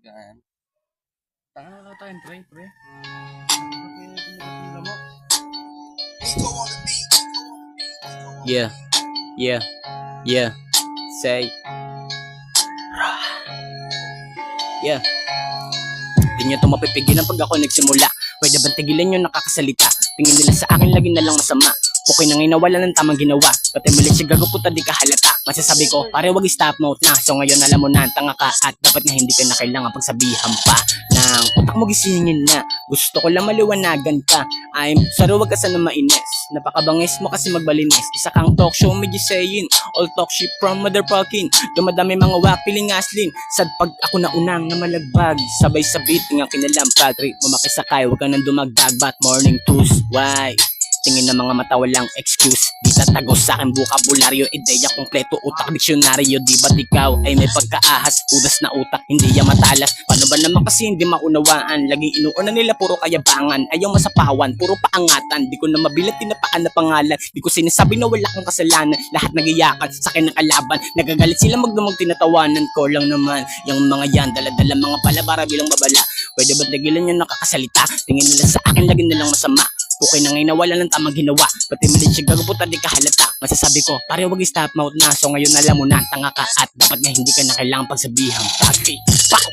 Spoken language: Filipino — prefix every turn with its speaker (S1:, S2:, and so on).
S1: Yan. Tanga ka tayo, pre. Bakit mo?
S2: Yeah, yeah, yeah. Say, yeah. Di niyo to mapipigilan pag ako nagsimula. Pwede bang tigilan yung nakakasalita? Tingin nila sa akin lagi na lang masama. Okay na ngayon nawala ng tamang ginawa. Pati muli siya gago puta di ka halata. Masasabi ko pare wag i-stop mouth na. So ngayon alam mo na tanga ka. At dapat na hindi ka na kailangan pagsabihan pa nang utak mo gisingin na. Gusto ko lang maliwanagan ka. I'm sorry wag ka sana mainis. Napakabangis mo kasi magbalinis. Isa kang talk show medyo saying all talk shit from motherfucking. Dumadami mga wapiling aslin. Sad pag ako na unang na malagbag. Sabay sa beat ng kinalampag. Rate mo makisakay wag ka nang dumagdag. But morning tools why? Tingin ng mga mata walang excuse. Di tatagos sa akin bukabularyo. Ideya kompleto utak diksyonaryo. Di ba't ikaw ay may pagkaahas? Udas na utak hindi yan matalas. Paano ba naman kasi hindi maunawaan? Laging inuuna nila puro kayabangan. Ayaw masapawan puro paangatan. Di ko na mabilat tinapakan na pangalan. Di ko sinasabi na wala kang kasalanan. Lahat nagiyakan sa akin ng kalaban. Nagagalit sila magdamag tinatawanan ko lang naman. Yung mga yan daladala mga palabara bilang babala. Pwede ba tigilan yung nakakasalita? Tingin nila sa akin lagi nilang masama. Okay na ngayon nawala ng tamang ginawa. Pati milit siya gagabutan di ka halata. Masasabi ko pare wag i-stop mouth na. So ngayon alam mo na tanga ka. At dapat nga hindi ka na kailangan pagsabihan. Pag-i-pow!